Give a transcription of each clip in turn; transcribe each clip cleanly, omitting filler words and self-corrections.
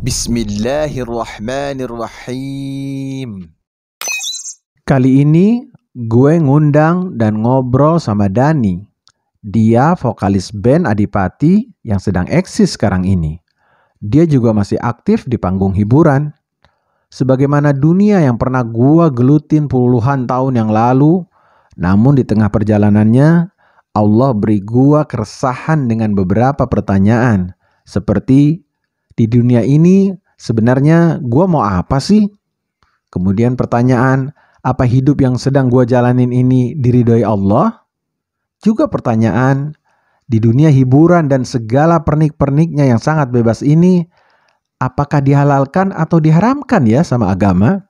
Bismillahirrahmanirrahim. Kali ini gue ngundang dan ngobrol sama Dani. Dia vokalis band Adipati yang sedang eksis sekarang ini. Dia juga masih aktif di panggung hiburan. Sebagaimana dunia yang pernah gue gelutin puluhan tahun yang lalu, namun di tengah perjalanannya Allah beri gue keresahan dengan beberapa pertanyaan. Seperti, di dunia ini sebenarnya gue mau apa sih? Kemudian pertanyaan, apa hidup yang sedang gue jalanin ini diridhoi Allah? Juga pertanyaan, di dunia hiburan dan segala pernik-perniknya yang sangat bebas ini, apakah dihalalkan atau diharamkan ya sama agama?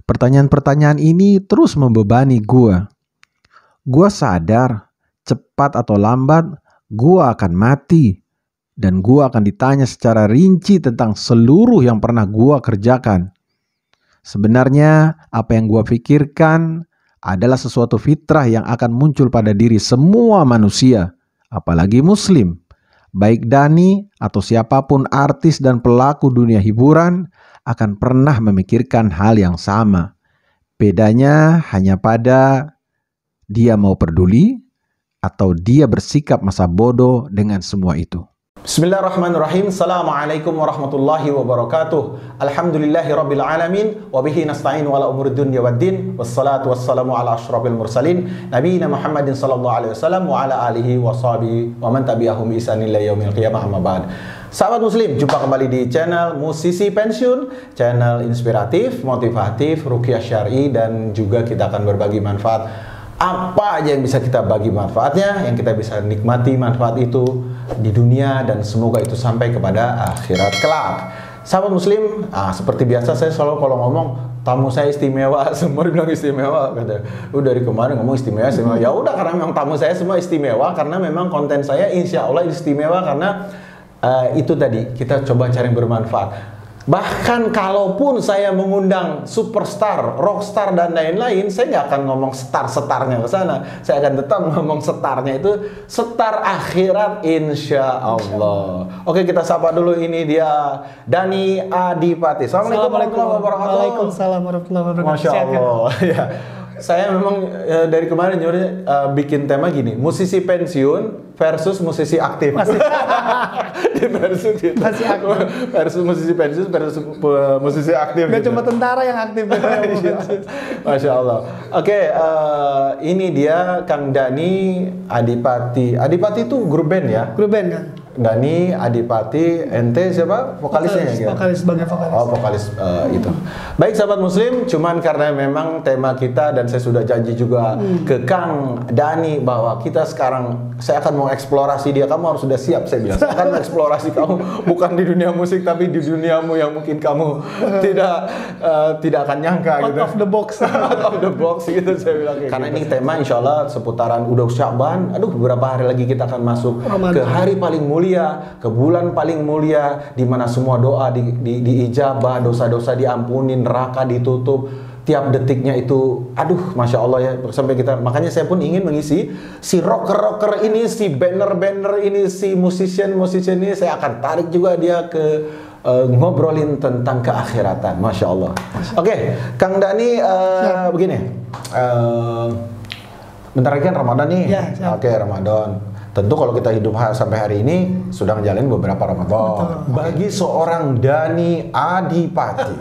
Pertanyaan-pertanyaan ini terus membebani gue. Gue sadar, cepat atau lambat, gue akan mati. Dan gue akan ditanya secara rinci tentang seluruh yang pernah gue kerjakan. Sebenarnya apa yang gue pikirkan adalah sesuatu fitrah yang akan muncul pada diri semua manusia, apalagi muslim. Baik Dani atau siapapun artis dan pelaku dunia hiburan akan pernah memikirkan hal yang sama. Bedanya hanya pada dia mau peduli atau dia bersikap masa bodoh dengan semua itu. Bismillahirrahmanirrahim. Assalamualaikum warahmatullahi wabarakatuh. Alhamdulillahi rabbil alamin. Wabihi nasta'in wala umuri dunya waddin. Wassalatu wassalamu ala ashrafil mursalin Nabiyina Muhammadin sallallahu alaihi wasallam wa ala alihi wa sahbihi wa man tabi'ahum bi ihsanin ila yaumil qiyamah amma ba'd. Sahabat muslim, jumpa kembali di channel Musisi Pensiun, channel inspiratif, motivatif, ruqyah syar'i, dan juga kita akan berbagi manfaat. Apa aja yang bisa kita bagi manfaatnya, yang kita bisa nikmati manfaat itu di dunia, dan semoga itu sampai kepada akhirat kelak. Sahabat muslim, seperti biasa saya selalu kalau ngomong tamu saya istimewa, semua bilang istimewa, kata. Dari kemarin ngomong istimewa. Ya udah, karena memang tamu saya semua istimewa, karena memang konten saya insya Allah istimewa, karena itu tadi kita coba cari yang bermanfaat. Bahkan kalaupun saya mengundang superstar, rockstar, dan lain-lain, saya nggak akan ngomong star-starnya ke sana. Saya akan tetap ngomong setarnya itu setar akhirat insya Allah. Oke, kita sapa dulu, ini dia Dani Adipati. Assalamualaikum warahmatullahi wabarakatuh. Waalaikumsalam warahmatullahi wabarakatuh. Masya Allah. Ya. Saya memang dari kemarin bikin tema gini, musisi pensiun versus musisi aktif. Masih aktif. Versus musisi pensiun versus musisi aktif. Gak cuma tentara yang aktif. Masya Allah. Oke, ini dia Kang Dani Adipati. Adipati itu grup band ya? Grup band kan? Dani Adipati, ente siapa? Vokalisnya ya? Vokalis, sebagai vokalis. Oh, vokalis itu. Baik sahabat muslim, cuman karena memang tema kita, dan saya sudah janji juga ke Kang Dani bahwa kita sekarang, saya akan mau eksplorasi dia. Kamu harus sudah siap, saya bilang. Saya akan eksplorasi kamu, bukan di dunia musik, tapi di duniamu yang mungkin kamu tidak akan nyangka. Out gitu. of the box. Out of the box gitu, saya bilang. Karena gitu. Ini tema insya Allah seputaran udah Sya'ban. Aduh, beberapa hari lagi kita akan masuk Ramadan, ke hari paling mulia, ke bulan paling mulia, di mana semua doa diijabah, dosa-dosa diampuni, neraka ditutup, tiap detiknya itu, aduh, masya Allah ya, sampai kita, makanya saya pun ingin mengisi si rocker-rocker ini, si banner-banner ini, si musician ini, saya akan tarik juga dia ke ngobrolin tentang keakhiratan, masya Allah. Oke, Kang Dani, begini, bentar lagi kan Ramadan nih, ya, oke, Ramadan. Tentu kalau kita hidup sampai hari ini sudah ngejalanin beberapa Ramadan. Betul. Bagi seorang Dani Adipati,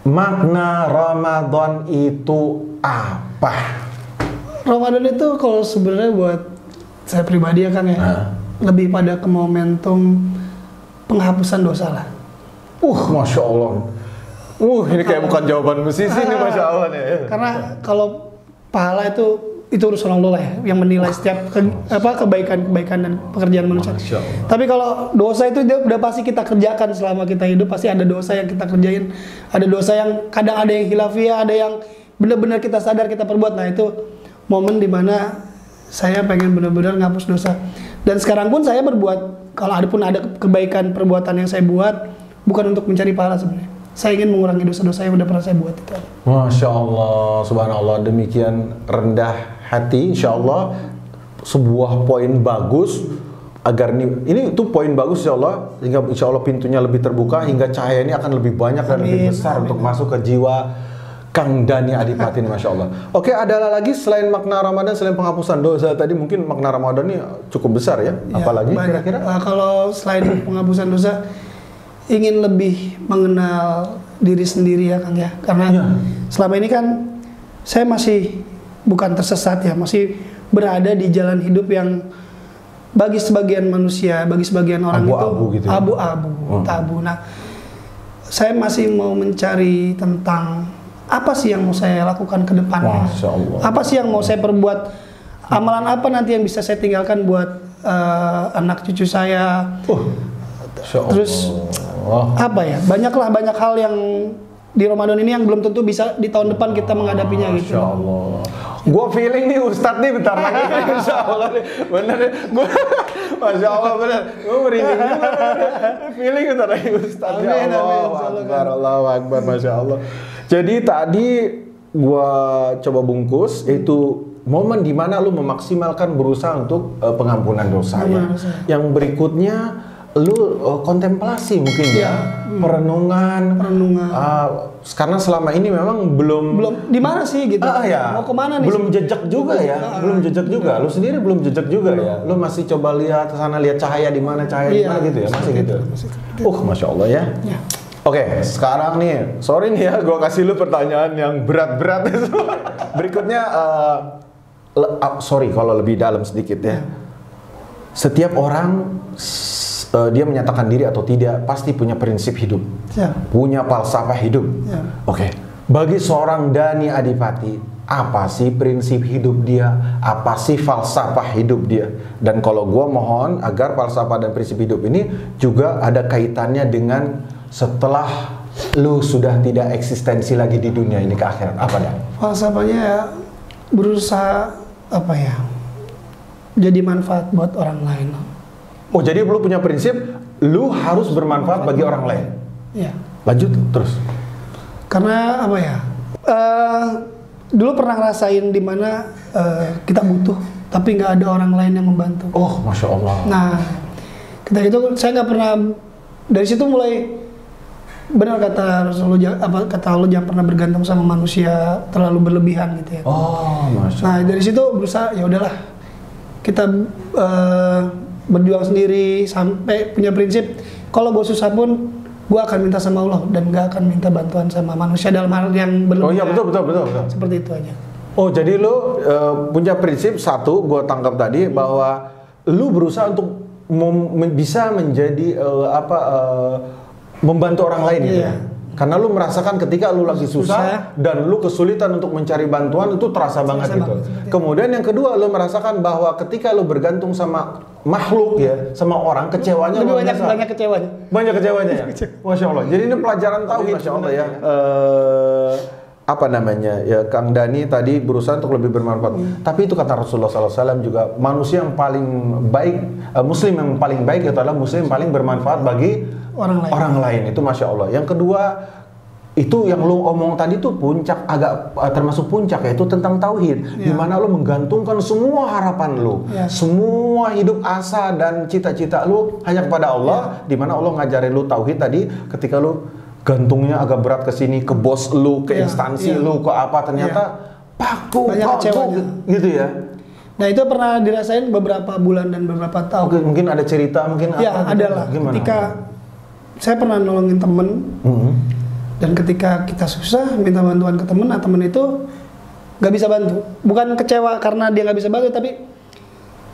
makna Ramadan itu apa? Ramadan itu kalau sebenarnya buat saya pribadi ya kan ya, lebih pada ke momentum penghapusan dosa lah. Masya Allah. Ini kayak bukan jawaban musisi nih, masya Allah nih. Karena kalau pahala itu urusan Allah lah ya, yang menilai setiap kebaikan dan pekerjaan manusia. Tapi kalau dosa itu udah pasti kita kerjakan selama kita hidup, pasti ada dosa yang kita kerjain, ada dosa yang kadang ada yang khilafiyah, ada yang benar-benar kita sadar kita perbuat. Nah itu momen dimana saya pengen benar-benar ngapus dosa. Dan sekarang pun saya berbuat, kalau ada kebaikan perbuatan yang saya buat, bukan untuk mencari pahala sebenarnya. Saya ingin mengurangi dosa-dosa yang udah pernah saya buat itu. Masya Allah, subhanallah, demikian rendah hati, insya Allah sebuah poin bagus. agar ini tuh poin bagus insya Allah, sehingga insya Allah pintunya lebih terbuka hingga cahaya ini akan lebih banyak dan lebih besar untuk masuk ke jiwa Kang Dhani Adipati ini, Masya Allah. Oke, ada lagi selain makna Ramadan, selain penghapusan dosa tadi, mungkin makna Ramadan ini cukup besar ya? Apalagi kira-kira? Kalau selain penghapusan dosa, ingin lebih mengenal diri sendiri ya Kang ya, karena selama ini kan saya masih bukan tersesat ya, masih berada di jalan hidup yang bagi sebagian manusia, bagi sebagian orang abu-abu itu gitu ya? abu-abu, tabu. Nah, saya masih mau mencari tentang apa sih yang mau saya lakukan ke depannya? Apa sih yang mau saya perbuat? Amalan apa nanti yang bisa saya tinggalkan buat anak cucu saya? Terus apa ya? Banyak hal yang di Ramadan ini yang belum tentu bisa di tahun depan kita menghadapinya gitu. Masya Allah. Gue feeling nih Ustadz nih bentar lagi. Masya Allah nih. Bener nih. Masya Allah bener. Gue merinding juga. Feeling bentar lagi Ustadz. Ya Allah. Allahu Akbar. Masya Allah. Jadi tadi gue coba bungkus, yaitu momen dimana lu memaksimalkan berusaha untuk pengampunan dosa ya. Yang berikutnya lu kontemplasi mungkin ya, perenungan. Karena selama ini memang belum di mana sih gitu. Ya. Mau kemana nih? Belum jejak juga ya. Belum jejak juga. Lu sendiri belum jejak juga ya. Lu masih coba lihat ke sana, lihat cahaya di mana di mana gitu ya. Masih gitu. Masya Allah ya. Oke, sekarang nih, sorry nih ya, gue kasih lu pertanyaan yang berat-berat. Berikutnya, sorry kalau lebih dalam sedikit ya. Setiap orang dia menyatakan diri atau tidak pasti punya prinsip hidup, punya falsafah hidup. Oke, bagi seorang Dhani Adipati, apa sih prinsip hidup dia? Apa sih falsafah hidup dia? Dan kalau gue mohon agar falsafah dan prinsip hidup ini juga ada kaitannya dengan setelah lu sudah tidak eksistensi lagi di dunia ini ke akhirat, apa dah? Falsafahnya ya, berusaha apa ya, jadi manfaat buat orang lain. Oh, jadi lu punya prinsip lu harus bermanfaat bagi orang lain. Iya. Lanjut terus. Karena apa ya, dulu pernah ngerasain dimana kita butuh tapi nggak ada orang lain yang membantu. Oh, Masya Allah. Nah, ketika itu saya nggak pernah, dari situ mulai benar kata Rasulullah, kata Allah, jangan pernah bergantung sama manusia terlalu berlebihan gitu ya. Oh, Masya Allah. Nah, dari situ berusaha ya udahlah kita berjuang sendiri sampai punya prinsip kalau gue susah pun gue akan minta sama Allah dan gak akan minta bantuan sama manusia dalam hal yang berlebihan. Oh iya, betul. Seperti itu aja. Oh, jadi lu punya prinsip satu, gue tangkap tadi bahwa lu berusaha untuk bisa menjadi membantu orang lain gitu ya. Karena lu merasakan ketika lu lagi susah dan lu kesulitan untuk mencari bantuan, itu terasa banget gitu. Kemudian yang kedua, lu merasakan bahwa ketika lu bergantung sama makhluk ya, sama orang, kecewanya lebih banyak kecewanya. Banyak kecewanya ya. Masya Allah. Jadi ini pelajaran tauhid, Masya Allah ya. Apa namanya ya, Kang Dhani tadi berusaha untuk lebih bermanfaat. Tapi itu kata Rasulullah SAW juga, manusia yang paling baik, muslim yang paling baik itu adalah muslim yang paling bermanfaat bagi orang lain. Itu Masya Allah. Yang kedua, itu yang lu omong tadi tuh puncak, agak termasuk puncak, yaitu tentang tauhid, di mana lu menggantungkan semua harapan lu, semua hidup asa dan cita-cita lu hanya kepada Allah, di mana Allah ngajarin lu tauhid tadi. Ketika lu gantungnya agak berat ke sini, ke bos lu, ke instansi lu, ke apa, ternyata paku gitu ya. Nah, itu pernah dirasain beberapa bulan dan beberapa tahun. Mungkin ada cerita, mungkin apa? Adalah gimana? Ketika saya pernah nolongin temen, dan ketika kita susah minta bantuan ke temen, nah temen itu nggak bisa bantu. Bukan kecewa karena dia nggak bisa bantu, tapi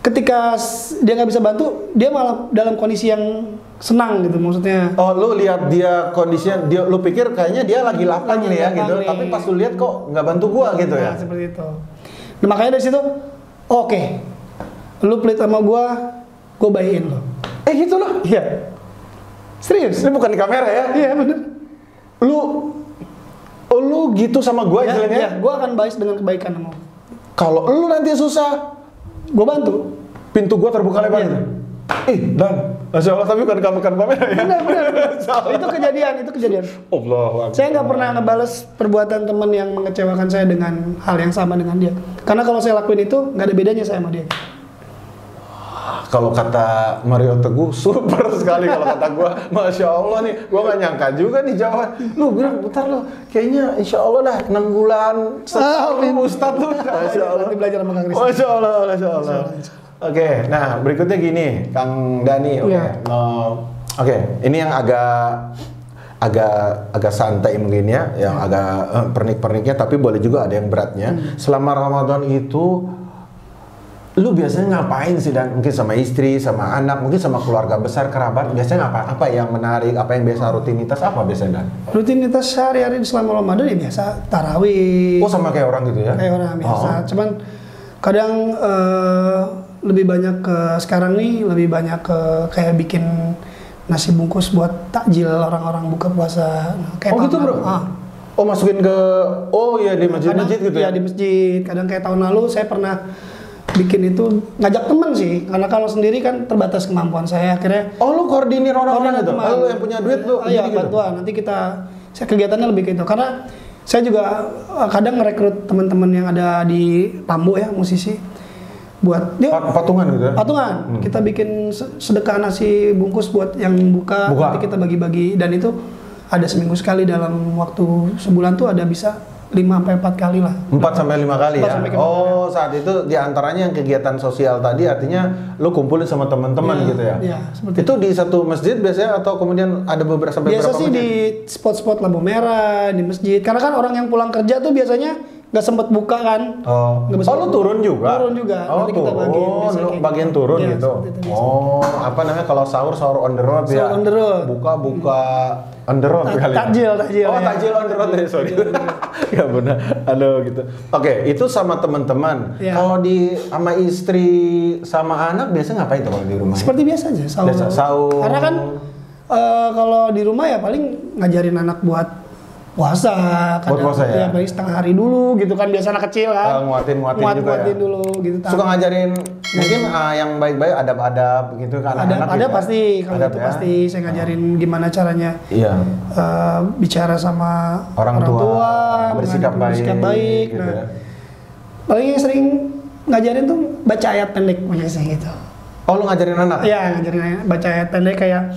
ketika dia nggak bisa bantu, dia malah dalam kondisi yang senang gitu, maksudnya. Oh, lu lihat dia kondisinya, lu pikir kayaknya dia lagi lapang nih ya gitu, tapi pas lu lihat kok nggak bantu gua gitu ya. Seperti itu. Nah, makanya dari situ, oke, lu pelit sama gua bayiin lo. Gitu loh. Iya. Serius? Ini bukan di kamera ya? Iya, bener. Lu gitu sama gua istilahnya? Iya, gua akan baik dengan kebaikan sama lu. Kalau lu nanti susah, gua bantu. Pintu gua terbuka lebar gitu. Dan Masya Allah, tapi bukan kamera ya? Benar. Itu kejadian. Allah. Saya nggak pernah ngebales perbuatan teman yang mengecewakan saya dengan hal yang sama dengan dia. Karena kalau saya lakuin itu, nggak ada bedanya saya sama dia. Kalau kata Mario Teguh, super sekali kalau kata gua. Masya Allah nih, gua nggak nyangka juga nih jawaban. Lu bilang, bentar lu, kayaknya Insya Allah dah 6 bulan sekali Ustadz lu. Masya Allah. Nanti belajar sama Kang Rizky. Masya Allah, Masya Allah. Oke, nah berikutnya gini, Kang Dani. Oke, Oke, ini yang agak santai mungkin ya, yang agak pernik-perniknya, tapi boleh juga ada yang beratnya. Selama Ramadan itu, lu biasanya ngapain sih? Dan mungkin sama istri, sama anak, mungkin sama keluarga besar, kerabat, biasanya ngapain? Apa yang menarik? Apa yang biasa rutinitas? Apa biasanya, Dan? Rutinitas sehari-hari selama Ramadan ya biasa tarawih. Oh, sama kayak orang gitu ya? Kayak orang biasa. Cuman kadang lebih banyak ke sekarang nih lebih banyak ke kayak bikin nasi bungkus buat takjil orang-orang buka puasa. Kayak gitu bro? Oh masukin ke, di masjid-masjid gitu ya? Iya di masjid. Kadang kayak tahun lalu saya pernah bikin itu ngajak teman sih, karena kalau sendiri kan terbatas kemampuan saya. Akhirnya lu koordinir orang-orang gitu? Lu yang punya duit lu? Iya gitu? bantuan. Nanti saya kegiatannya lebih ke itu. Karena saya juga kadang ngerekrut teman-teman yang ada di Tambo ya, musisi. Buat patungan gitu ya? Patungan. Kita bikin sedekah nasi bungkus buat yang buka. Nanti kita bagi-bagi, dan itu ada seminggu sekali, dalam waktu sebulan tuh ada bisa 5-4 kali lah. 4-5 kali ya? Oh, saat itu diantaranya yang kegiatan sosial tadi, artinya lu kumpulin sama teman-teman gitu ya? Iya, seperti itu di satu masjid biasanya, atau kemudian ada beberapa biasa sih masjid? Di spot-spot lampu merah, di masjid. Karena kan orang yang pulang kerja tuh biasanya nggak sempet buka kan? Lu turun juga? Turun juga. Nanti kita bagian turun ya, gitu. Apa namanya kalau sahur on the road ya? On the road. Buka on the road kali. Takjil. Takjil on the road ya, sorry. Ya benar. gitu. Oke, itu sama teman-teman. Kalau sama istri sama anak biasa ngapain tuh kalau di rumah? Seperti biasa aja, sahur. Karena kan kalau di rumah ya paling ngajarin anak buat puasa, kadang ya baik setengah hari dulu gitu kan, biasa anak kecil kan. Nguatin juga ya? Dulu gitu. Suka ngajarin mungkin yang baik-baik, adab-adab gitu kan anak-anak. Ada pasti, kalau itu pasti saya ngajarin gimana caranya bicara sama orang tua bersikap baik gitu ya. Paling yang sering ngajarin tuh baca ayat pendek biasanya gitu. Oh, lu ngajarin anak? Iya, ngajarin baca ayat pendek kayak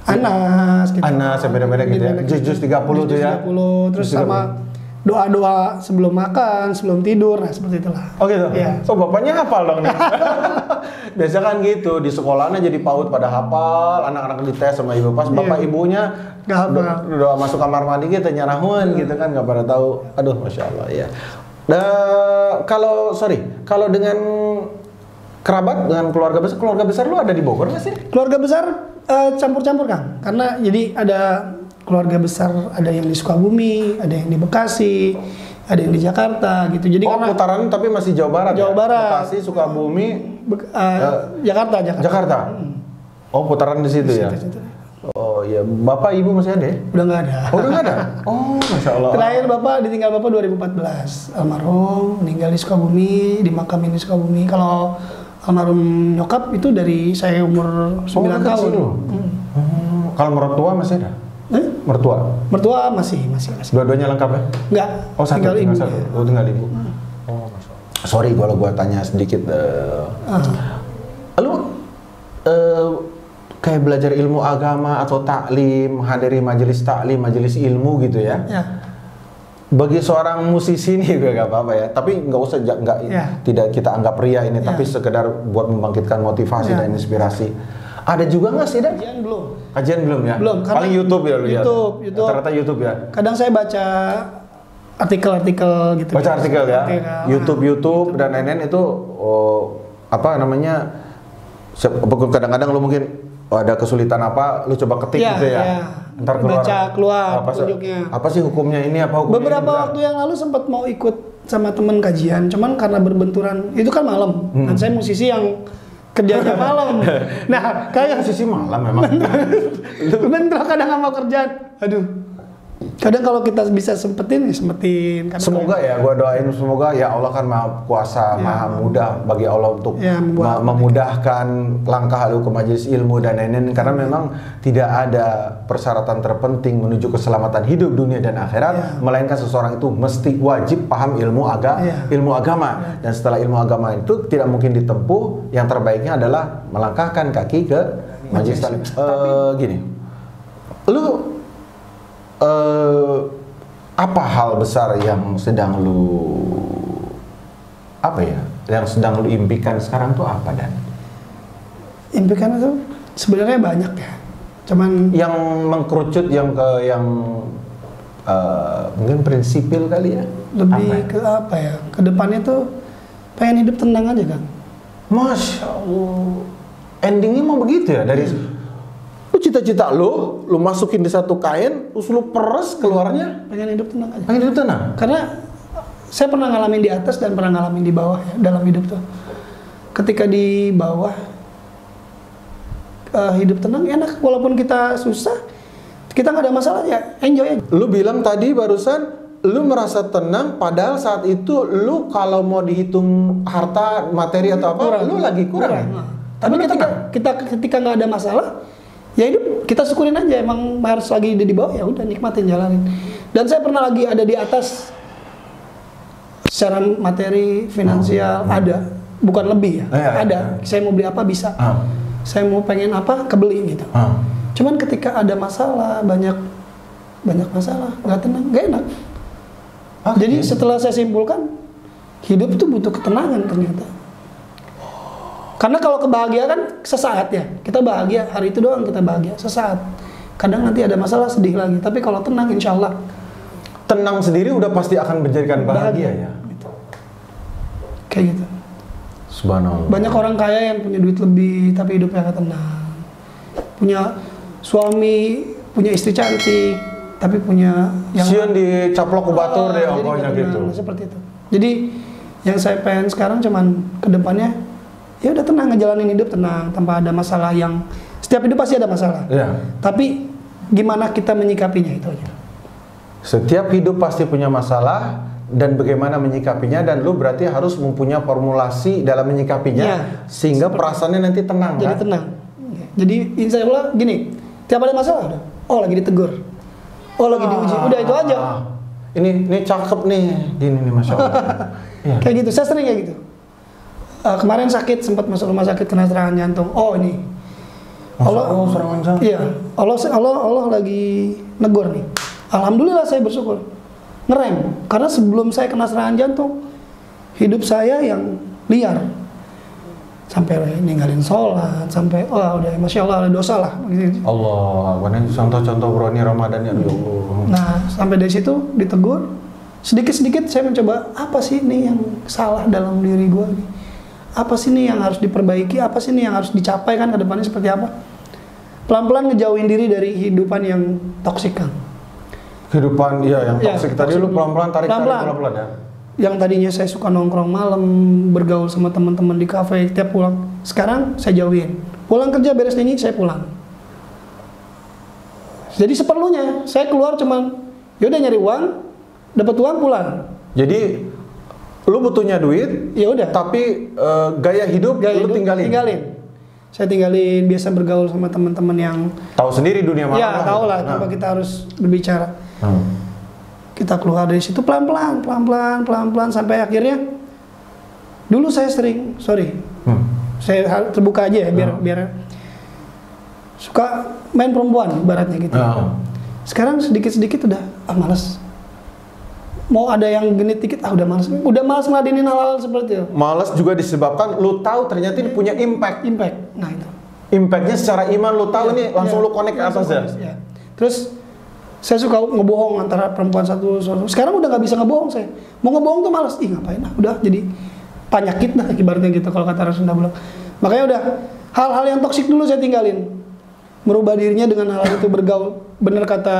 Anas gitu. Anas yang beda-beda gitu ya. Juz 30 tuh ya. 30, terus sama doa-doa sebelum makan, sebelum tidur, nah seperti itulah. Oh gitu? Iya. So bapaknya hafal dong nih. Biasa kan gitu, di sekolahnya jadi PAUD pada hafal, anak-anak dites sama ibu, pas bapak ibunya nggak hafal. Doa masuk kamar mandi gitu, nyarahun gitu kan, nggak pada tahu. Aduh, Masya Allah ya. Kalau dengan kerabat, dengan keluarga besar lu ada di Bogor nggak sih? Keluarga besar campur-campur Kang, karena jadi ada keluarga besar, ada yang di Sukabumi, ada yang di Bekasi, ada yang di Jakarta gitu. Jadi putaran tapi masih Jawa Barat. Barat. Bekasi, Sukabumi, Jakarta. Oh, putaran di situ ya. Oh iya, bapak ibu masih ada? Udah nggak ada. Oh, udah nggak ada. Oh, Masya Allah. Terakhir ditinggal bapak 2014, almarhum, meninggal di Sukabumi, dimakamin di Sukabumi. Kalau almarhum nyokap itu dari saya umur 9 tahun. Kalau mertua masih ada? Mertua masih. Dua-duanya lengkap ya? Enggak. Oh, tinggal ibu. Tinggal ibu. Sorry kalau gua tanya sedikit. Lu kayak belajar ilmu agama atau taklim, hadiri majelis taklim, majelis ilmu gitu ya? Ya. Bagi seorang musisi nih gue gak apa-apa ya, tapi nggak usah tidak kita anggap pria ini, tapi sekedar buat membangkitkan motivasi dan inspirasi. Ada juga nggak sih, Dan? Kajian belum ya? Belum. Paling YouTube ya lu ya? YouTube. Rata-rata YouTube ya? Kadang saya baca artikel-artikel gitu. Baca artikel ya? YouTube dan lain-lain itu kadang-kadang lu mungkin ada kesulitan apa, lu coba ketik gitu ya? Ntar keluar petunjuknya. Apa sih hukumnya ini, apa hukumnya beberapa ini, waktu yang lalu sempat mau ikut sama temen kajian, cuman karena berbenturan, itu kan malam, dan saya musisi yang kerjanya malam. Nah, kayak musisi malam memang. bentrok kadang sama kerjaan. Aduh, Kadang kalau kita bisa sempetin, ya sempetin. Kadang Semoga ya, gue doain semoga ya Allah kan maha kuasa, maha mudah bagi Allah untuk memudahkan langkah lu ke majelis ilmu dan lain-lain, karena memang tidak ada persyaratan terpenting menuju keselamatan hidup dunia dan akhirat, melainkan seseorang itu mesti wajib paham ilmu agama, dan setelah ilmu agama itu tidak mungkin ditempuh, yang terbaiknya adalah melangkahkan kaki ke majelis taklim. Gini, lu apa hal besar yang sedang lu impikan sekarang tuh apa, Dan? Impikan itu sebenarnya banyak ya. Cuman yang mengkerucut yang mungkin prinsipil kali ya. Lebih ke apa ya? Kedepannya tuh pengen hidup tenang aja, Kang. Masya Allah. Endingnya mau begitu ya, dari lu cita-cita lu masukin di satu kain, terus lu peres keluarnya pengen hidup tenang aja. Pengen hidup tenang? Karena saya pernah ngalamin di atas dan pernah ngalamin di bawah ya, dalam hidup tuh. Ketika di bawah hidup tenang enak, walaupun kita susah, kita nggak ada masalah ya, enjoy aja. Lu bilang tadi barusan lu merasa tenang, padahal saat itu lu kalau mau dihitung harta, materi atau apa, lu lagi kurang. Tapi ketika nggak ada masalah, ya hidup kita syukurin aja. Emang harus lagi di bawah, ya udah nikmatin, jalanin. Dan saya pernah lagi ada di atas secara materi, finansial ada, bukan lebih ya, ada. Saya mau beli apa bisa, saya mau pengen apa kebeli gitu. Cuman ketika ada masalah, banyak masalah, nggak tenang, nggak enak. Jadi setelah saya simpulkan, hidup itu butuh ketenangan ternyata. Karena kalau kebahagiaan kan sesaat ya, kita bahagia hari itu doang, kita bahagia sesaat. Kadang nanti ada masalah, sedih lagi. Tapi kalau tenang, insya Allah tenang sendiri udah pasti akan menjadikan bahagia ya. Gitu. Kayak gitu. Subhanallah. Banyak orang kaya yang punya duit lebih, tapi hidupnya nggak tenang. Punya suami, punya istri cantik, tapi punya yang sian dicaplok ke batur deh, pokoknya gitu. Seperti itu. Jadi yang saya pengen sekarang cuman kedepannya, ya udah tenang, ngejalanin hidup tenang tanpa ada masalah. Yang setiap hidup pasti ada masalah. Tapi gimana kita menyikapinya itu aja. Setiap hidup pasti punya masalah dan bagaimana menyikapinya, dan lu berarti harus mempunyai formulasi dalam menyikapinya sehingga perasaannya nanti tenang. Jadi kan? tenang. Jadi insya Allah gini, tiap ada masalah udah, oh lagi ditegur, oh lagi diuji, udah itu aja. Ini cakep nih, gini nih, Masya Allah. Kayak gitu, saya sering kayak gitu. Kemarin sakit, sempat masuk rumah sakit kena serangan jantung. Oh ini, Allah serangan jantung. Iya, Allah lagi negur nih. Alhamdulillah saya bersyukur, ngerem. Karena sebelum saya kena serangan jantung, hidup saya yang liar, sampai ninggalin sholat, sampai udah Masya Allah ada dosa lah. Allah, mana contoh-contoh bro ini Ramadan ya Allah. Nah sampai dari situ ditegur, sedikit-sedikit saya mencoba apa sih nih yang salah dalam diri gue nih. Apa sih nih yang harus diperbaiki, apa sih nih yang harus dicapai kan ke depannya seperti apa. Pelan-pelan ngejauhin diri dari kehidupan yang toksik, Kang. Kehidupan yang toksik tadi lu pelan-pelan tarik pelan-pelan ya. Yang tadinya saya suka nongkrong malam, bergaul sama teman-teman di kafe tiap pulang, sekarang saya jauhin. Pulang kerja beres nyanyi, saya pulang. Jadi seperlunya, saya keluar cuman yaudah nyari uang, dapat uang pulang. Jadi lu butuhnya duit, ya udah. Tapi gaya hidup lu tinggalin. Saya tinggalin, biasa bergaul sama teman-teman yang tahu sendiri dunia malam. Ya tahu lah, kenapa kita harus berbicara. Kita keluar dari situ pelan-pelan sampai akhirnya. Dulu saya sering, saya terbuka aja ya, biar suka main perempuan, ibaratnya gitu. Sekarang sedikit-sedikit udah malas. Mau ada yang genit dikit, udah malas ngeladenin hal-hal seperti itu. Malas juga disebabkan lu tahu ternyata ini punya impact. Nah itu. Impactnya secara iman lu tahu ini langsung lu connect ke atas ya. Terus saya suka ngebohong antara perempuan satu. Sekarang udah nggak bisa ngebohong saya. Mau ngebohong tuh malas. Ngapain udah jadi penyakit dah ibaratnya gitu kalau kata Rasulullah bilang. Makanya udah hal-hal yang toksik dulu saya tinggalin. Merubah dirinya dengan hal itu, bergaul. Bener kata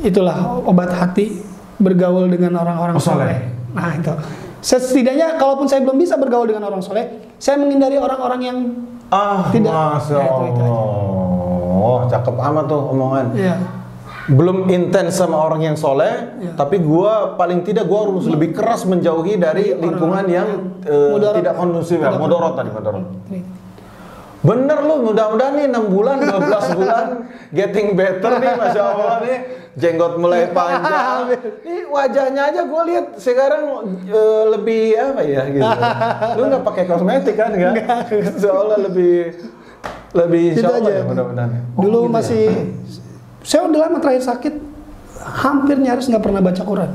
itulah obat hati. Bergaul dengan orang-orang soleh. Nah itu. Setidaknya kalaupun saya belum bisa bergaul dengan orang soleh, saya menghindari orang-orang yang tidak. Masya Allah. Cakep amat tuh omongan. Iya. belum intens sama orang yang soleh, tapi gue paling tidak gue harus lebih keras menjauhi dari lingkungan yang tidak kondusif, ya, mudorot tadi, mudorot. Bener lu, mudah-mudahan nih 6 bulan, 12 bulan getting better nih, Masya Allah nih, jenggot mulai panjang. Ini wajahnya aja gue lihat sekarang lebih apa ya gitu. Lu nggak pakai kosmetik kan, nggak? Seolah lebih Gitu insya Allah aja. ya, mudah-mudahan. Dulu gitu masih saya udah lama terakhir sakit, hampir nyaris nggak pernah baca Quran.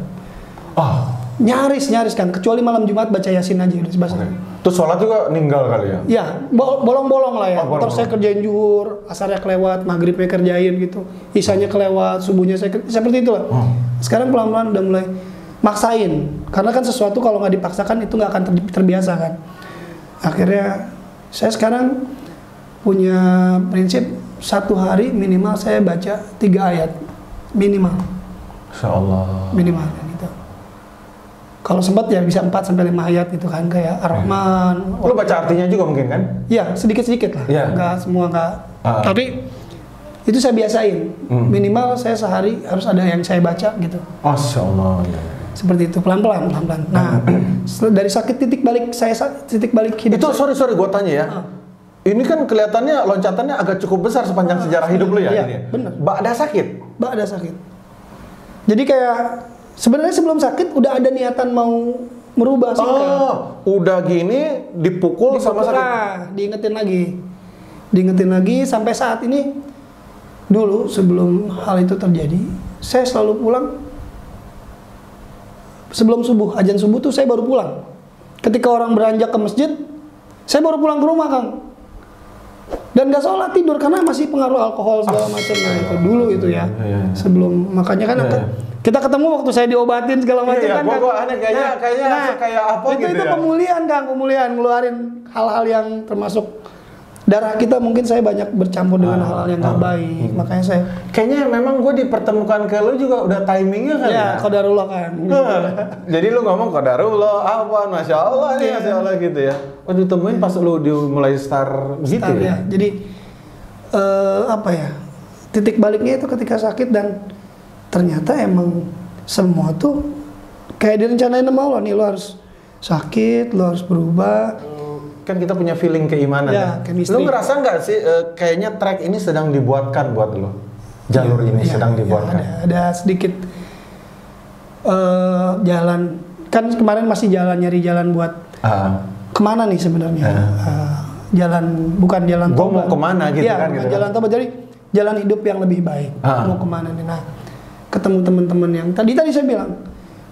Oh, Nyaris kan, kecuali malam Jumat baca Yasin aja udah sebas. terus sholat juga ninggal kali ya? Ya, bolong-bolong lah ya. Oh, bolong-bolong. Terus saya kerjain zuhur, asarnya kelewat, maghribnya kerjain gitu, isanya kelewat, subuhnya seperti itulah. Sekarang pelan-pelan udah mulai maksain, karena kan sesuatu kalau nggak dipaksakan itu nggak akan terbiasa kan. Akhirnya saya sekarang punya prinsip 1 hari minimal saya baca 3 ayat minimal. Insya Allah. Minimal kan gitu. Kalau sempat ya bisa 4 sampai 5 ayat gitu kan, kayak Ar-Rahman. Lu baca artinya juga mungkin kan? Ya, sedikit-sedikit lah. Iya. Enggak semua enggak. Tapi itu saya biasain. Minimal saya sehari harus ada yang saya baca gitu. Masya Allah. Ya. Seperti itu pelan-pelan. Nah, dari sakit titik balik hidup Itu saya. sorry gue tanya ya. Ini kan kelihatannya loncatannya agak cukup besar sepanjang sejarah hidup lu ya. Iya, ini ya? bener. Ba'da sakit. Ada sakit. Jadi kayak sebenarnya sebelum sakit udah ada niatan mau merubah sikap. Oh, udah gini dipukul sama sakit. Nah, diingetin lagi sampai saat ini. Dulu sebelum hal itu terjadi, saya selalu pulang sebelum subuh, azan subuh tuh saya baru pulang. Ketika orang beranjak ke masjid, saya baru pulang ke rumah, Kang. Dan gak sholat, tidur karena masih pengaruh alkohol segala macam. Nah, itu dulu itu ya. Sebelum makanya kan kita ketemu waktu saya diobatin segala macam kan. Gua aneh kayaknya kayak apa itu, gitu itu ya. pemulihan, Kang, ngeluarin hal-hal yang termasuk darah kita, mungkin saya banyak bercampur dengan hal-hal yang gak baik. Makanya saya Kayaknya memang gue dipertemukan ke lu juga udah timingnya kan ya? qadarullah kan. Jadi lu ngomong qadarullah, apa, Masya Allah nih, Masya Allah gitu ya. Oh ditemuin pas lu mulai start gitu ya? Jadi apa ya, titik baliknya itu ketika sakit dan ternyata emang semua tuh kayak direncanain sama Allah nih, lo harus sakit, lo harus berubah. Kan kita punya feeling keimanan Ya, ya. chemistry. Lu ngerasa nggak sih kayaknya track ini sedang dibuatkan buat lu? Jalur ini sedang dibuatkan. Ada sedikit jalan. Kan kemarin masih nyari jalan buat kemana nih sebenarnya? Jalan, bukan jalan Gua tobat. mau kemana gitu ya, kan, bukan gitu jalan tobat, jadi jalan hidup yang lebih baik. Mau kemana nih? Nah, ketemu teman-teman yang tadi saya bilang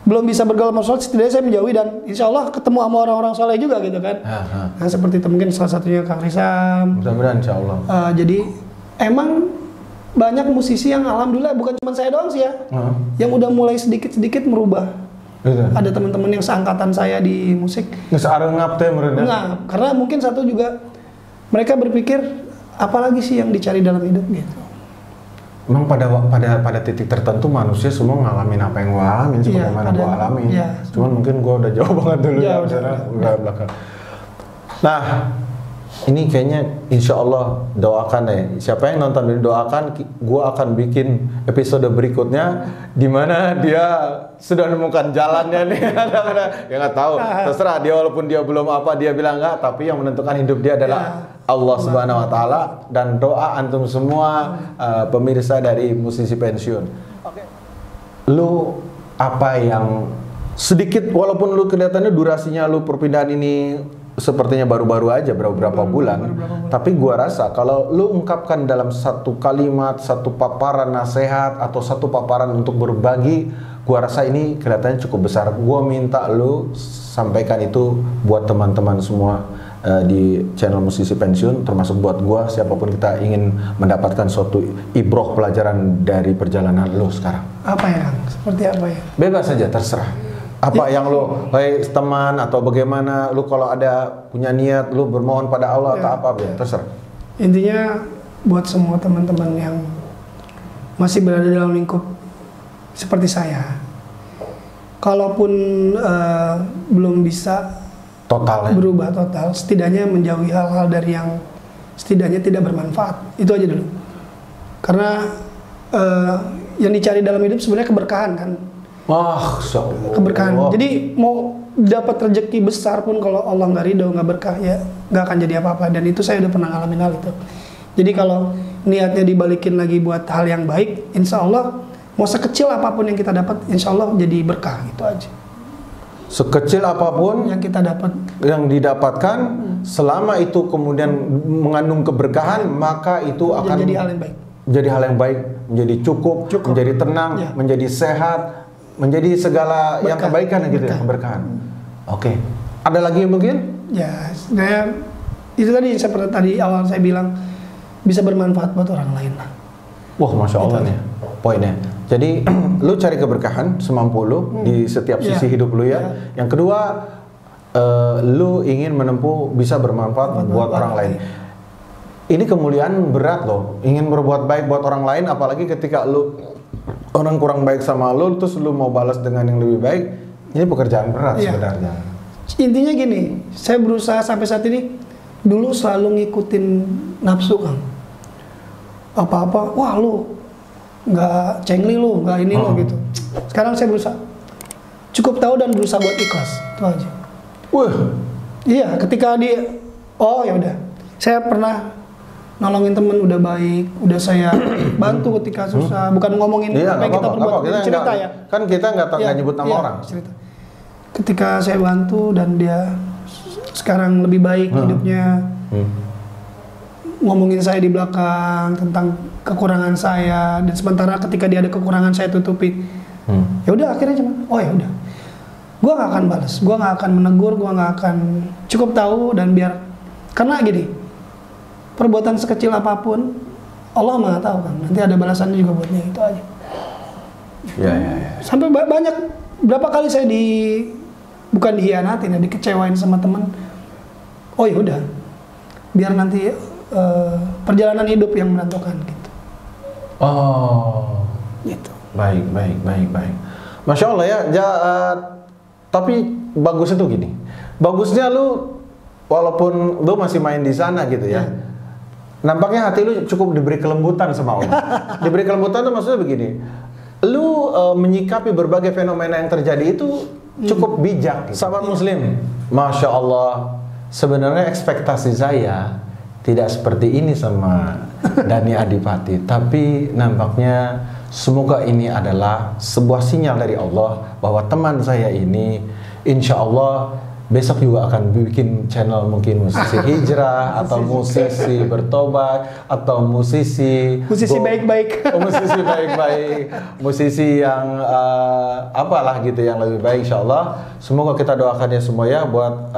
belum bisa bergaul sama soleh, setidaknya saya menjauhi dan insya Allah ketemu sama orang-orang soleh juga gitu kan. Nah, seperti itu mungkin salah satunya Kang Risam. Mudah-mudahan insya Allah. Jadi emang banyak musisi yang alhamdulillah, bukan cuma saya doang sih ya, yang udah mulai sedikit-sedikit merubah. Gitu. Ada teman-teman yang seangkatan saya di musik. Nggak searengap teh menurutnya. Enggak, karena mungkin satu juga mereka berpikir apalagi sih yang dicari dalam hidup gitu. Emang pada titik tertentu manusia semua ngalamin apa yang gua alamin sebagaimana gua alamin. Iya. Cuman mungkin gua udah jauh banget dulu ya, udah belakang. Nah, ini kayaknya insya Allah doakan deh. Siapa yang nonton ini doakan, gua akan bikin episode berikutnya di mana dia sudah menemukan jalannya nih. Ya nggak tahu, terserah dia, walaupun dia belum apa, dia bilang enggak, tapi yang menentukan hidup dia adalah Allah Subhanahu Wa Taala, dan doa antum semua pemirsa dari musisi pensiun. Lu apa yang sedikit, walaupun lu kelihatannya durasinya lu perpindahan ini sepertinya baru-baru aja, beberapa bulan, tapi gua rasa kalau lu ungkapkan dalam satu kalimat, satu paparan nasihat atau satu paparan untuk berbagi, gua rasa ini kelihatannya cukup besar. Gua minta lu sampaikan itu buat teman-teman semua di channel Musisi Pensiun, termasuk buat gua, siapapun kita ingin mendapatkan suatu ibroh pelajaran dari perjalanan lu sekarang. Apa ya? Seperti apa ya? Bebas saja, terserah. Apa yang lu, teman atau bagaimana, lu kalau ada punya niat, lu bermohon pada Allah atau apa, terserah. Intinya buat semua teman-teman yang masih berada dalam lingkup seperti saya, kalaupun belum bisa berubah total, setidaknya menjauhi hal-hal dari yang setidaknya tidak bermanfaat. Itu aja dulu. Karena yang dicari dalam hidup sebenarnya keberkahan kan. Wah, insyaallah. Keberkahan. Jadi mau dapat rezeki besar pun kalau Allah nggak ridho, nggak berkah, ya nggak akan jadi apa-apa. Dan itu saya udah pernah ngalamin hal itu. Jadi kalau niatnya dibalikin lagi buat hal yang baik, insya Allah mau sekecil apapun yang kita dapat, insya Allah jadi berkah, gitu aja. Sekecil apapun yang kita dapat, yang didapatkan, selama itu kemudian mengandung keberkahan, maka itu akan jadi hal yang baik. Jadi hal yang baik, menjadi cukup. Menjadi tenang, Ya. menjadi sehat, menjadi segala yang kebaikan gitu ya, keberkahan. Oke. Ada lagi mungkin? Ya, saya itu tadi seperti tadi awal saya bilang, bisa bermanfaat buat orang lain lah. Wah, Masya Allah nih poinnya. Jadi lu cari keberkahan semampu lu di setiap sisi hidup lu ya. Yang kedua, lu ingin menempuh bisa bermanfaat buat orang lain. Ini kemuliaan berat loh. Ingin berbuat baik buat orang lain, apalagi ketika lu orang kurang baik sama lu, terus lu mau balas dengan yang lebih baik. Ini pekerjaan berat sebenarnya. Intinya gini, saya berusaha sampai saat ini, dulu selalu ngikutin nafsu, Kang. Apa-apa, wah lu nggak cengli lu, nggak ini lu gitu. Sekarang saya berusaha cukup tahu dan berusaha buat ikhlas, itu aja. Wah, iya, ketika dia, oh ya udah, saya pernah nolongin temen udah baik, udah saya bantu ketika susah, bukan ngomongin apa yang kita perbuat, cerita ya. Kan kita nggak nyebut nama orang. Cerita. Ketika saya bantu dan dia sekarang lebih baik hidupnya. Ngomongin saya di belakang tentang kekurangan saya, dan sementara ketika dia ada kekurangan saya tutupi. Ya udah, akhirnya cuman oh ya udah, gua nggak akan balas, gua nggak akan menegur, gua nggak akan, cukup tahu dan biar, karena gini, perbuatan sekecil apapun Allah Maha tahu kan, nanti ada balasannya juga buatnya, itu aja. Ya. Sampai banyak, berapa kali saya bukan dihianatin ya, dikecewain sama teman. Oh ya udah, biar nanti perjalanan hidup yang menentukan gitu. Oh, gitu. Baik. Masya Allah ya. Tapi bagusnya tuh gini. Bagusnya lu walaupun lu masih main di sana gitu ya. Nampaknya hati lu cukup diberi kelembutan sama Allah. Diberi kelembutan tuh maksudnya begini. Lu menyikapi berbagai fenomena yang terjadi itu cukup bijak. Gitu. Sahabat Muslim, Masya Allah. Sebenarnya ekspektasi saya tidak seperti ini sama Dhani Adipati, tapi nampaknya semoga ini adalah sebuah sinyal dari Allah bahwa teman saya ini insya Allah besok juga akan bikin channel, mungkin musisi hijrah atau musisi bertobat atau musisi baik-baik. Musisi baik-baik, musisi yang apalah gitu yang lebih baik, insya Allah. Semoga kita doakan ya semua ya buat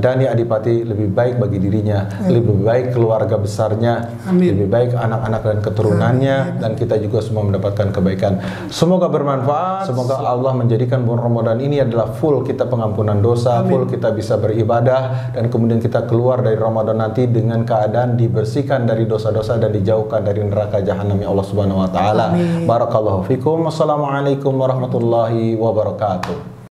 Dhani Adipati lebih baik bagi dirinya, lebih baik keluarga besarnya, lebih baik anak-anak dan keturunannya, dan kita juga semua mendapatkan kebaikan. Semoga bermanfaat. Semoga Allah menjadikan bulan Ramadan ini adalah full kita pengampunan dosa, full kita bisa beribadah, dan kemudian kita keluar dari Ramadan nanti dengan keadaan dibersihkan dari dosa-dosa dan dijauhkan dari neraka jahanam ya Allah Subhanahu wa taala. Barakallahu fikum. Wassalamualaikum warahmatullahi wabarakatuh.